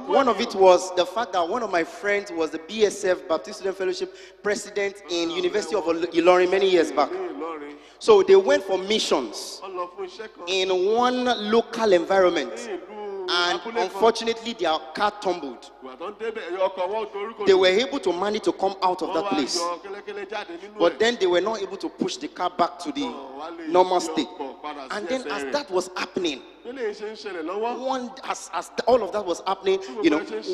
One of it was the fact that one of my friends was the BSF Baptist Student Fellowship president in University of Ilorin many years back. So they went for missions in one local environment, and unfortunately their car tumbled. They were able to manage to come out of that place, but then they were not able to push the car back to the normal state. And then as that was happening, as all of that was happening,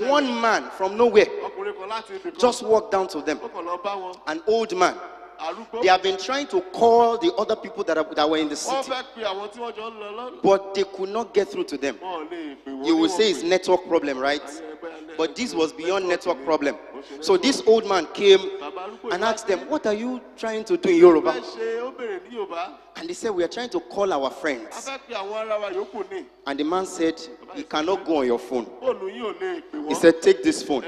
one man from nowhere just walked down to them, an old man. They have been trying to call the other people that were in the city, but they could not get through to them. You will say it's network problem, right? But this was beyond network problem. So this old man came and asked them, "What are you trying to do in Yoruba?" And they said, "We are trying to call our friends." And the man said, "You cannot go on your phone." He said, "Take this phone."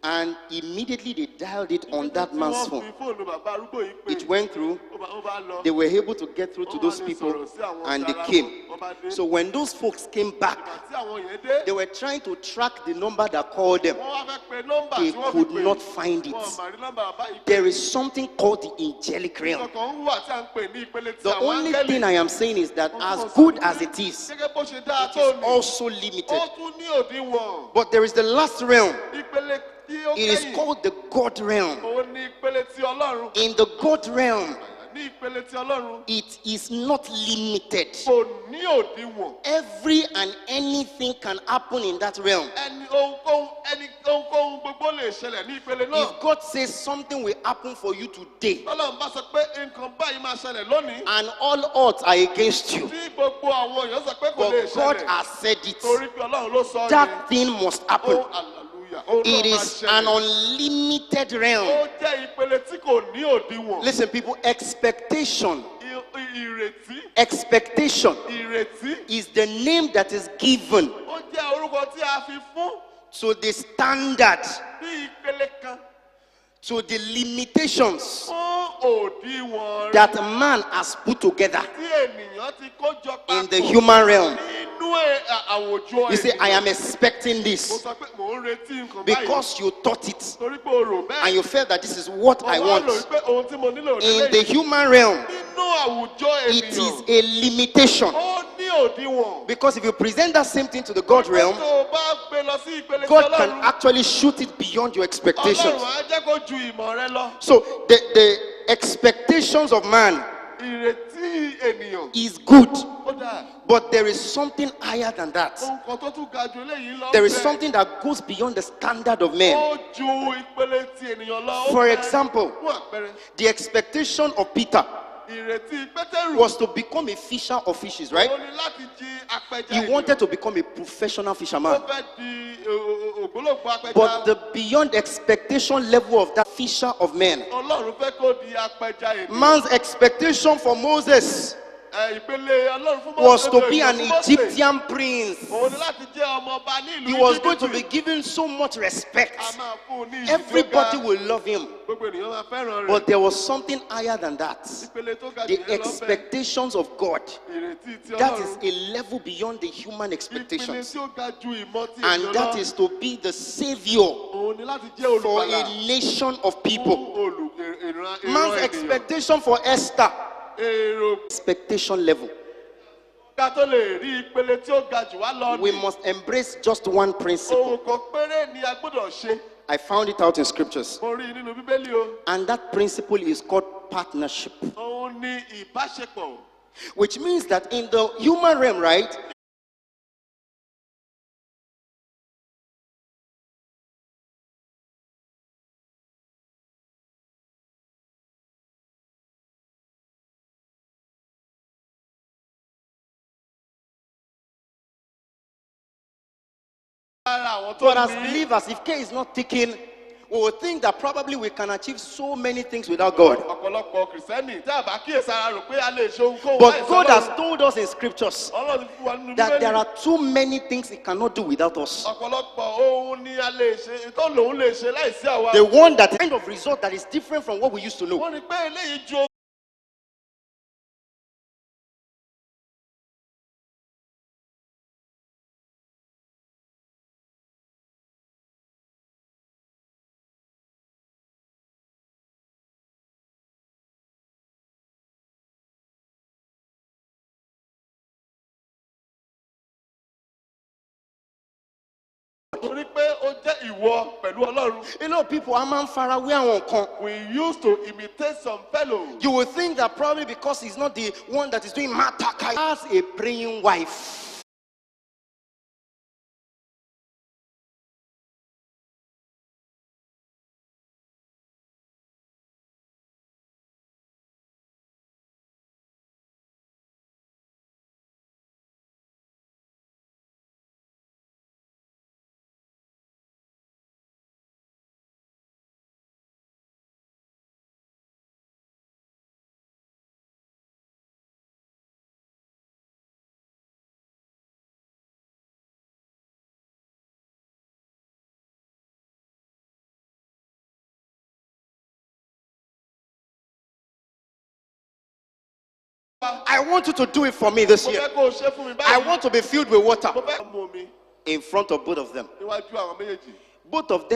And immediately they dialed it on that man's phone. It went through. They were able to get through to those people, and they came. So when those folks came back, they were trying to track the number that called them. They could not find it. There is something called the angelic realm. The only thing I am saying is that as good as it is also limited. But there is the last realm. It is called the God realm. In the God realm, it is not limited. Every and anything can happen in that realm. If God says something will happen for you today, and all odds are against you, but God has said it, that thing must happen. It is an unlimited realm. Listen, people, expectation is the name that is given to the standard, to the limitations that man has put together in the human realm. You say, "I am expecting this," because you thought it and you felt that this is what I want. In the human realm, it is a limitation, because if you present that same thing to the God realm, God can actually shoot it beyond your expectations. So the expectations of man is good, but there is something higher than that. There is something that goes beyond the standard of men. For example, the expectation of Peter was to become a fisher of fishes, right? He wanted to become a professional fisherman. But the beyond expectation level of that fisher of men, man's expectation for Moses was to be an Egyptian prince. He was going to be given so much respect. Everybody will love him. But there was something higher than that. The expectations of God. That is a level beyond the human expectations. And that is to be the savior for a nation of people. Man's expectation for Esther, expectation level. We must embrace just one principle. I found it out in scriptures, and that principle is called partnership, which means that in the human realm, right, but as believers, if care is not taken, we will think that probably we can achieve so many things without God. But God has told us in scriptures that there are too many things He cannot do without us. The one that kind of result that is different from what we used to know. You know, people are man far away. We used to imitate some fellows. You will think that probably because he's not the one that is doing mataka, he has a praying wife. I want you to do it for me this year. I want to be filled with water in front of both of them. Both of them